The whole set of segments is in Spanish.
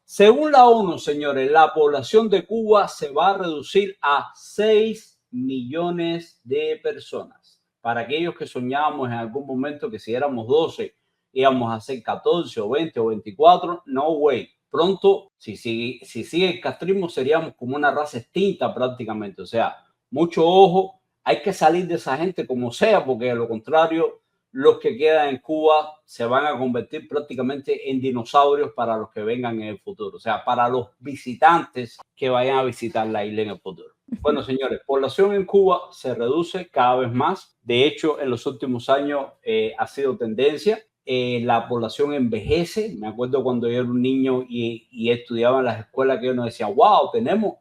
Según la ONU, señores, la población de Cuba se va a reducir a 6 millones de personas. Para aquellos que soñábamos en algún momento que si éramos 12 íbamos a ser 14 o 20 o 24, no way. Pronto, si sigue el castrismo, seríamos como una raza extinta prácticamente. O sea, mucho ojo, hay que salir de esa gente como sea, porque de lo contrario los que quedan en Cuba se van a convertir prácticamente en dinosaurios para los que vengan en el futuro, o sea, para los visitantes que vayan a visitar la isla en el futuro. Bueno, señores, población en Cuba se reduce cada vez más. De hecho, en los últimos años ha sido tendencia. La población envejece. Me acuerdo cuando yo era un niño y estudiaba en las escuelas que yo nos decía, wow, tenemos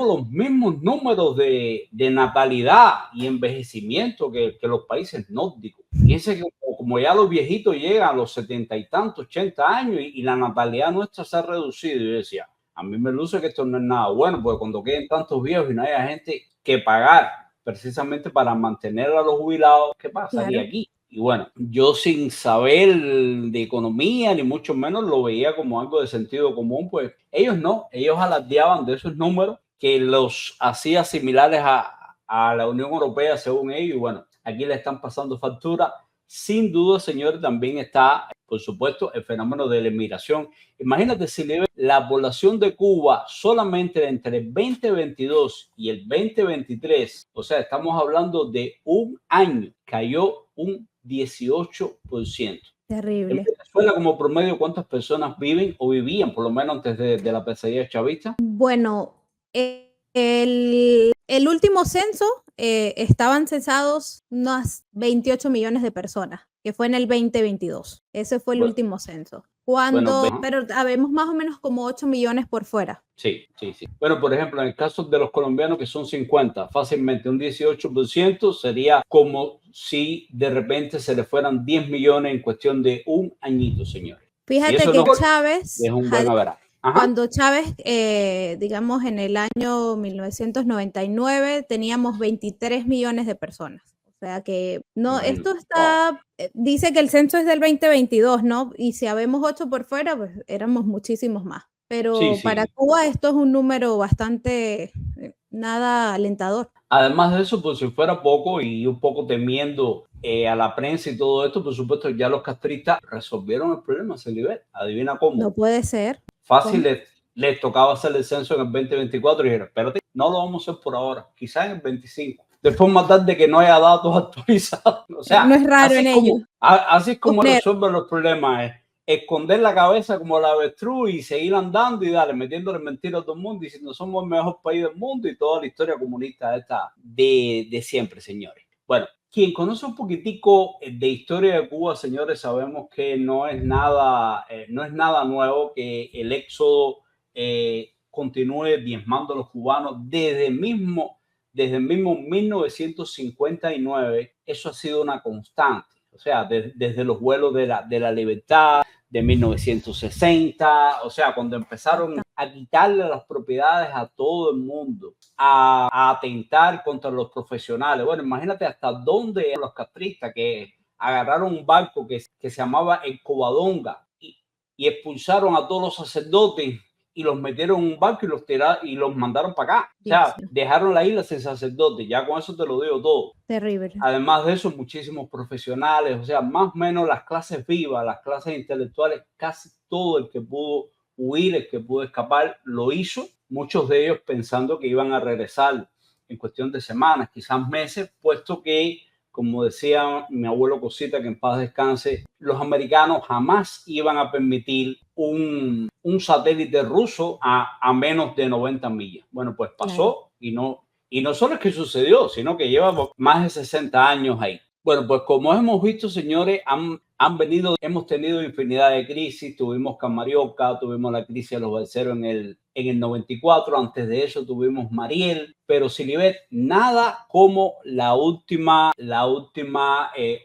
los mismos números de natalidad y envejecimiento que los países nórdicos. Fíjense que como ya los viejitos llegan a los 70 y tantos, 80 años y la natalidad nuestra se ha reducido. Y yo decía, a mí me luce que esto no es nada bueno, porque cuando queden tantos viejos y no haya gente que pagar precisamente para mantener a los jubilados, ¿qué pasaría Claro. aquí? Y bueno, yo sin saber de economía, ni mucho menos lo veía como algo de sentido común, pues ellos no, ellos alardeaban de esos números que los hacía similares a la Unión Europea, según ellos, y bueno, aquí le están pasando factura. Sin duda, señor, también está, por supuesto, el fenómeno de la inmigración. Imagínate si la población de Cuba solamente entre el 2022 y el 2023, o sea, estamos hablando de un año, cayó un 18%. En Terrible. Venezuela, como promedio, ¿cuántas personas viven o vivían, por lo menos antes de la pesadilla chavista? Bueno, el último censo estaban censados unos 28 millones de personas, que fue en el 2022. Ese fue el Bueno, último censo. bueno, Pero habemos más o menos como 8 millones por fuera. sí, sí, sí. Bueno, por ejemplo, en el caso de los colombianos, que son 50, fácilmente un 18% sería como si de repente se le fueran 10 millones en cuestión de un añito, señores. Si Fíjate eso que no Chávez, es un buen averaje. Ajá. cuando Chávez, digamos, en el año 1999, teníamos 23 millones de personas. O sea que no, esto Imagínate. Wow. está, dice que el censo es del 2022, ¿no? Y si habemos 8 por fuera, pues éramos muchísimos más. Sí, Pero para sí. Cuba esto es un número bastante, nada alentador. Además de eso, por si fuera poco y un poco temiendo a la prensa y todo esto, por supuesto, ya los castristas resolvieron el problema, se libera. Adivina cómo. No puede ser. Fácil, ¿Cómo? les tocaba hacer el censo en el 2024 y dijeron, espérate, no lo vamos a hacer por ahora, quizás en el 25. Después más tarde que no haya datos actualizados. O No sea, es raro en ellos. así es como Poner. resuelven los problemas. Esconder la cabeza como la avestruz y seguir andando y darle, metiéndole mentiras a todo el mundo, diciendo somos el mejor país del mundo y toda la historia comunista esta de siempre, señores. Bueno, quien conoce un poquitico de historia de Cuba, señores, sabemos que no es nada nuevo que el éxodo continúe diezmando a los cubanos desde el mismo 1959. Eso ha sido una constante, o sea, desde los vuelos de la libertad de 1960, o sea, cuando empezaron a quitarle las propiedades a todo el mundo, a atentar contra los profesionales. Bueno, imagínate hasta dónde eran los castristas que agarraron un barco que se llamaba el Covadonga y expulsaron a todos los sacerdotes y los metieron en un barco y los tiraron y los mandaron para acá. O Dios sea, mío, dejaron la isla sin sacerdotes. Ya con eso te lo digo todo. terrible. Además de eso, muchísimos profesionales, o sea, más o menos las clases vivas, las clases intelectuales, casi todo el que pudo huir, el que pudo escapar, lo hizo. Muchos de ellos pensando que iban a regresar en cuestión de semanas, quizás meses, puesto que, como decía mi abuelo Cosita, que en paz descanse, los americanos jamás iban a permitir un satélite ruso a menos de 90 millas. Bueno, pues Claro. pasó y no solo es que sucedió, sino que lleva más de 60 años ahí. Bueno, pues como hemos visto, señores, hemos tenido infinidad de crisis. Tuvimos Camarioca, tuvimos la crisis de los balseros en el 94. Antes de eso tuvimos Mariel. Pero Silibet, nada como la última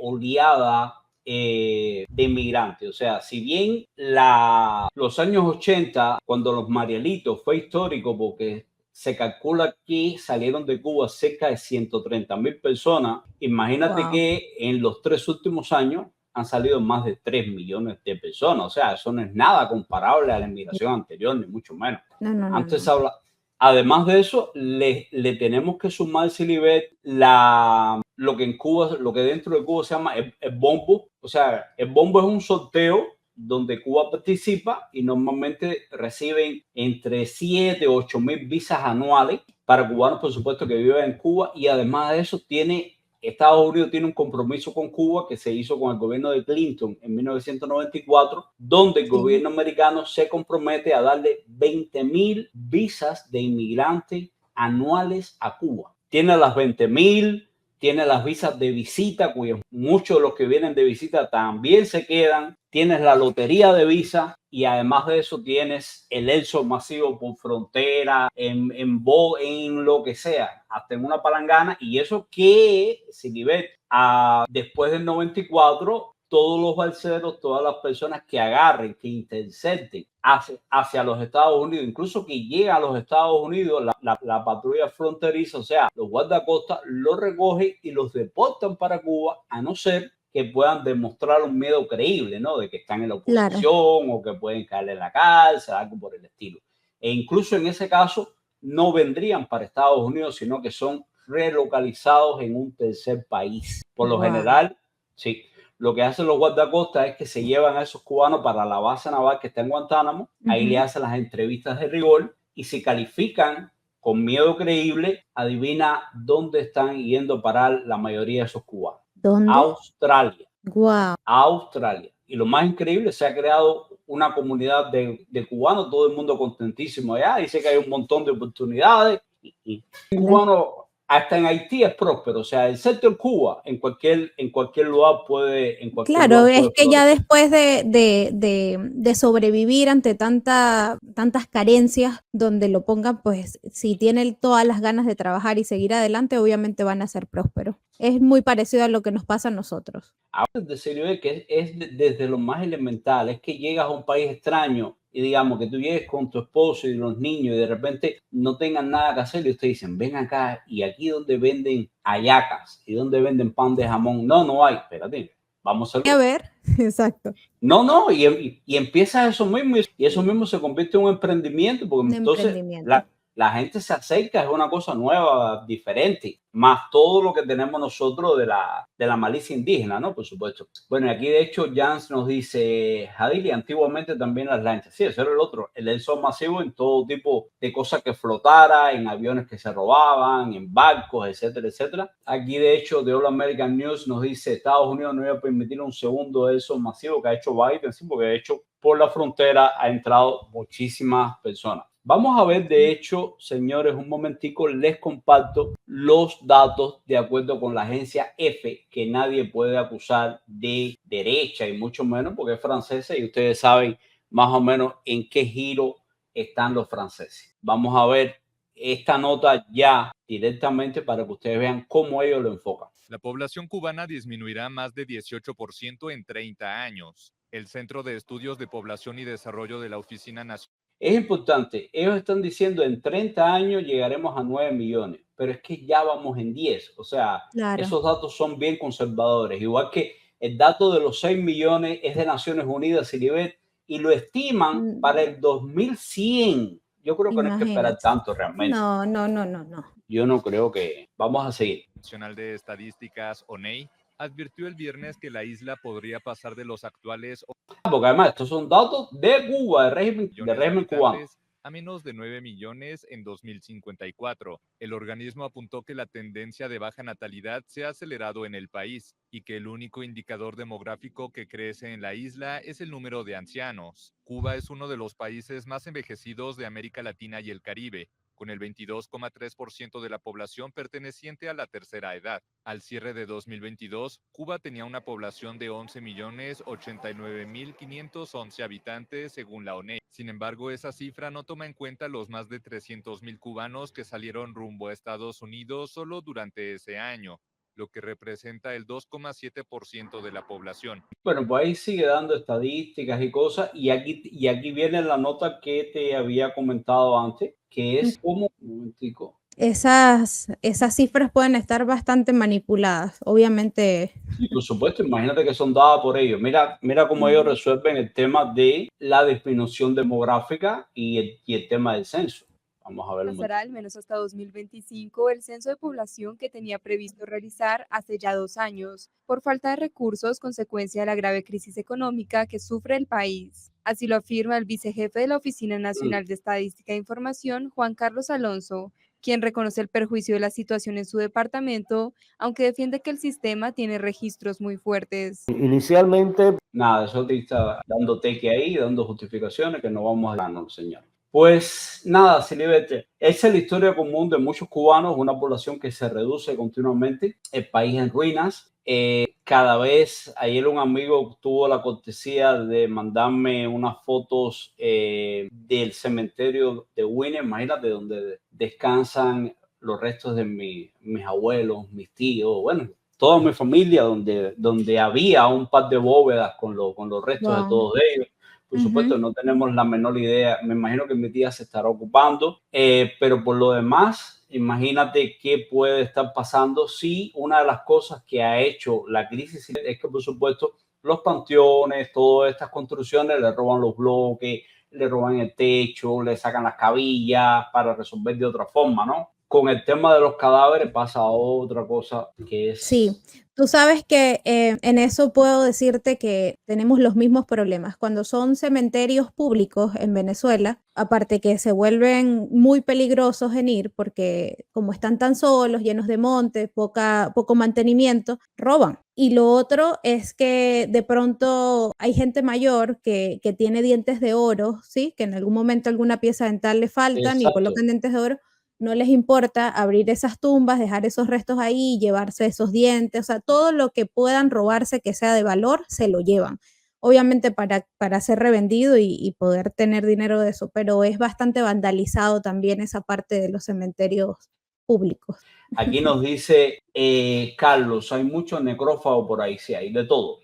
oleada de inmigrantes. O sea, si bien los años 80, cuando los Marielitos fue histórico porque se calcula que salieron de Cuba cerca de 130,000 personas. Imagínate Wow. que en los 3 últimos años han salido más de 3 millones de personas. O sea, eso no es nada comparable a la inmigración anterior, ni mucho menos. No, no, no, Antes no. habla. Además de eso, le tenemos que sumar, Silibet, lo que en Cuba, lo que dentro de Cuba se llama el bombo. O sea, el bombo es un sorteo donde Cuba participa y normalmente reciben entre 7 o 8 mil visas anuales para cubanos, por supuesto, que viven en Cuba. Y además de eso, Estados Unidos tiene un compromiso con Cuba que se hizo con el gobierno de Clinton en 1994, donde el Sí. gobierno americano se compromete a darle 20.000 visas de inmigrantes anuales a Cuba. Tiene las 20.000, tiene las visas de visita, cuyos muchos de los que vienen de visita también se quedan. Tienes la lotería de visa y además de eso tienes el éxodo masivo por frontera, en lo que sea, hasta en una palangana. Y eso que, Silibet, después del 94, todos los balseros, todas las personas que agarren, que intercepten hacia los Estados Unidos, incluso que lleguen a los Estados Unidos, la patrulla fronteriza, o sea, los guardacostas, los recogen y los deportan para Cuba, a no ser que puedan demostrar un miedo creíble, ¿no? De que están en la oposición, Claro. o que pueden caer en la cárcel, algo por el estilo. E incluso en ese caso no vendrían para Estados Unidos, sino que son relocalizados en un tercer país. Por lo general, sí. Lo que hacen los guardacostas es que se llevan a esos cubanos para la base naval que está en Guantánamo. Ahí le hacen las entrevistas de rigor y si califican con miedo creíble, adivina dónde están yendo a parar la mayoría de esos cubanos. ¿Dónde? Australia. Wow. Australia. Y lo más increíble, se ha creado una comunidad de cubanos, todo el mundo contentísimo allá. Dice que hay un montón de oportunidades. Y cubanos, hasta en Haití es próspero. O sea, el sector Cuba en cualquier lugar puede. Claro, es que ya después de sobrevivir ante tantas carencias, donde lo pongan, pues si tienen todas las ganas de trabajar y seguir adelante, obviamente van a ser prósperos. Es muy parecido a lo que nos pasa a nosotros. Ahora, de serio, que desde lo más elemental, es que llegas a un país extraño y digamos que tú llegues con tu esposo y los niños y de repente no tengan nada que hacer y ustedes dicen, ven acá, y aquí donde venden hallacas y donde venden pan de jamón, no hay, espérate, vamos a ver, exacto. No, y empieza eso mismo y eso mismo se convierte en un emprendimiento, porque entonces la gente se acerca, es una cosa nueva, diferente, más todo lo que tenemos nosotros de la malicia indígena, ¿no? Por supuesto. Bueno, y aquí de hecho Jans nos dice, Jadili, antiguamente también las lanchas. Sí, eso era el otro, el éxodo masivo en todo tipo de cosas que flotara, en aviones que se robaban, en barcos, etcétera, etcétera. Aquí de hecho de All American News nos dice, Estados Unidos no iba a permitir un segundo éxodo masivo que ha hecho Biden, sí, porque de hecho por la frontera ha entrado muchísimas personas. Vamos a ver, de hecho, señores, un momentico, les comparto los datos de acuerdo con la agencia EFE, que nadie puede acusar de derecha y mucho menos porque es francesa y ustedes saben más o menos en qué giro están los franceses. Vamos a ver esta nota ya directamente para que ustedes vean cómo ellos lo enfocan. La población cubana disminuirá más de 18% en 30 años. El Centro de Estudios de Población y Desarrollo de la Oficina Nacional. Es importante, ellos están diciendo en 30 años llegaremos a 9 millones, pero es que ya vamos en 10, o sea, esos datos son bien conservadores, igual que el dato de los 6 millones es de Naciones Unidas, Silibet, y lo estiman para el 2100. Yo creo que no hay que esperar tanto realmente. No. Yo no creo que... Vamos a seguir. Nacional de Estadísticas, ONEI, advirtió el viernes que la isla podría pasar de los actuales... Porque además estos son datos de Cuba, del régimen cubano. A menos de 9 millones en 2054. El organismo apuntó que la tendencia de baja natalidad se ha acelerado en el país y que el único indicador demográfico que crece en la isla es el número de ancianos. Cuba es uno de los países más envejecidos de América Latina y el Caribe, con el 22,3% de la población perteneciente a la tercera edad. Al cierre de 2022, Cuba tenía una población de 11.089.511 habitantes, según la ONEI. Sin embargo, esa cifra no toma en cuenta los más de 300.000 cubanos que salieron rumbo a Estados Unidos solo durante ese año, lo que representa el 2,7% de la población. Bueno, pues ahí sigue dando estadísticas y cosas, y aquí viene la nota que te había comentado antes, que es como, un momentico, esas cifras pueden estar bastante manipuladas, obviamente. Y por supuesto, imagínate que son dadas por ellos. Mira cómo ellos Ujú. resuelven el tema de la disminución demográfica y el tema del censo. Vamos a ver un Pasará momento. al menos hasta 2025 el censo de población que tenía previsto realizar hace ya 2 años, por falta de recursos consecuencia de la grave crisis económica que sufre el país. Así lo afirma el vicejefe de la Oficina Mm. Nacional de Estadística e Información, Juan Carlos Alonso, quien reconoce el perjuicio de la situación en su departamento, aunque defiende que el sistema tiene registros muy fuertes. Inicialmente, Nada, eso te está dando teque ahí, dando justificaciones que no vamos a darnos, señor. Pues nada, Silivete, esa es la historia común de muchos cubanos, una población que se reduce continuamente, el país en ruinas. Cada vez, ayer un amigo tuvo la cortesía de mandarme unas fotos del cementerio de Winner, imagínate, donde descansan los restos de mis abuelos, mis tíos, bueno, toda mi familia, donde había un par de bóvedas con los restos de Wow. todos ellos. Por supuesto, Ujú. no tenemos la menor idea. Me imagino que mi tía se estará ocupando, pero por lo demás, imagínate qué puede estar pasando si una de las cosas que ha hecho la crisis es que, por supuesto, los panteones, todas estas construcciones, le roban los bloques, le roban el techo, le sacan las cabillas para resolver de otra forma, ¿no? Con el tema de los cadáveres pasa otra cosa que Sí, es... tú sabes que en eso puedo decirte que tenemos los mismos problemas. Cuando son cementerios públicos en Venezuela, aparte que se vuelven muy peligrosos en ir porque como están tan solos, llenos de montes, poco mantenimiento, roban. Y lo otro es que de pronto hay gente mayor que tiene dientes de oro, ¿sí? Que en algún momento alguna pieza dental le faltan y Exacto. colocan dientes de oro, no les importa abrir esas tumbas, dejar esos restos ahí, llevarse esos dientes, o sea, todo lo que puedan robarse que sea de valor, se lo llevan. Obviamente para ser revendido y poder tener dinero de eso, pero es bastante vandalizado también esa parte de los cementerios públicos. Aquí nos dice Carlos, hay muchos necrófagos por ahí, sí, hay de todo,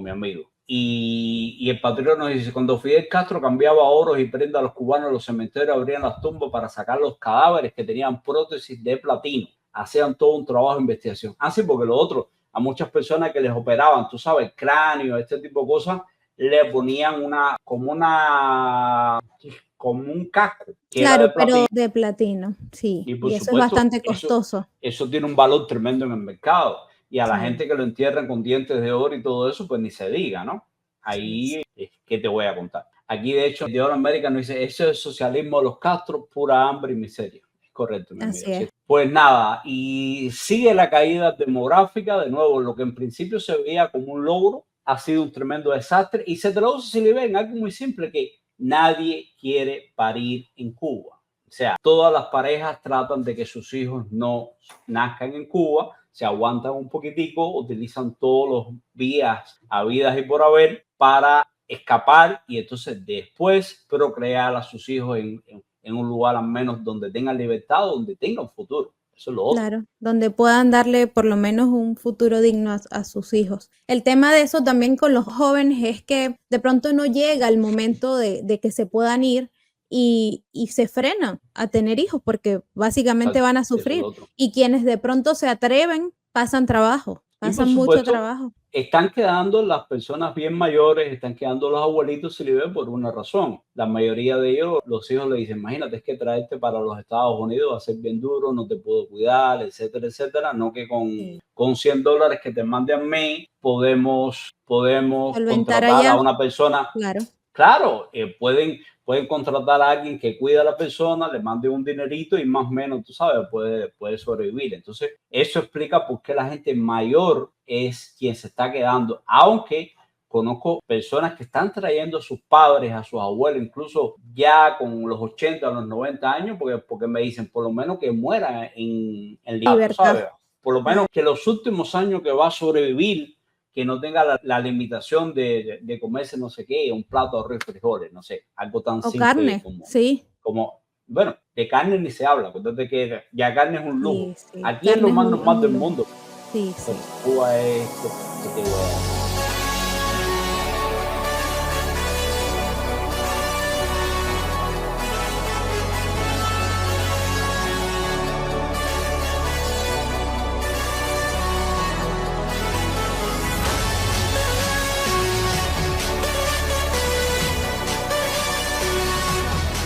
mi amigo. Y el patrón nos dice, cuando Fidel Castro cambiaba oros y prendas a los cubanos en los cementerios, abrían las tumbas para sacar los cadáveres que tenían prótesis de platino. Hacían todo un trabajo de investigación. Así porque lo otro, a muchas personas que les operaban, tú sabes, cráneo, este tipo de cosas, le ponían como un casco que era de Claro, pero platino. de platino, sí, Y por y eso es supuesto, bastante costoso. eso tiene un valor tremendo en el mercado. Y a la Sí, gente que lo entierran con dientes de oro y todo eso, pues ni se diga, ¿no? sí, sí, Ahí, ¿qué te voy a contar? Aquí, de hecho, The All American nos dice, eso es socialismo de los Castro, pura hambre y miseria. Es correcto, mi amigo. así Sí. es. Pues nada, y sigue la caída demográfica. De nuevo, lo que en principio se veía como un logro, ha sido un tremendo desastre. Y se traduce, si le ven, algo muy simple, que nadie quiere parir en Cuba. O sea, todas las parejas tratan de que sus hijos no nazcan en Cuba, se aguantan un poquitico, utilizan todos los vías habidas y por haber para escapar y entonces después procrear a sus hijos en un lugar al menos donde tengan libertad, donde tengan futuro. Eso es lo otro. Claro, donde puedan darle por lo menos un futuro digno a sus hijos. El tema de eso también con los jóvenes es que de pronto no llega el momento de que se puedan ir y se frenan a tener hijos porque básicamente van a Eso es lo sufrir. otro. Y quienes de pronto se atreven pasan trabajo, Y por pasan mucho supuesto, trabajo. están quedando las personas bien mayores, están quedando los abuelitos sin nivel por una razón. La mayoría de ellos, los hijos le dicen, imagínate, es que traerte para los Estados Unidos va a ser bien duro, no te puedo cuidar, etcétera, etcétera. No que Sí. con $100 que te mande a mí podemos Solventar contratar a allá, una persona. claro. Claro, pueden contratar a alguien que cuida a la persona, le mande un dinerito y más o menos, tú sabes, puede sobrevivir. Entonces, eso explica por qué la gente mayor es quien se está quedando, aunque conozco personas que están trayendo a sus padres, a sus abuelos, incluso ya con los 80, los 90 años, porque me dicen, por lo menos que muera en libertad, tú Libertad. sabes, por lo menos que los últimos años que va a sobrevivir que no tenga la limitación de comerse no sé qué, un plato de arroz y frijoles, no sé, algo tan O simple carne, sí, bueno, de carne ni se habla, porque que ya carne es un lujo. sí, sí. Aquí es lo Carne más es normal del un lujo. mundo, Sí, pero sí. Cuba es, ¿qué te voy a decir?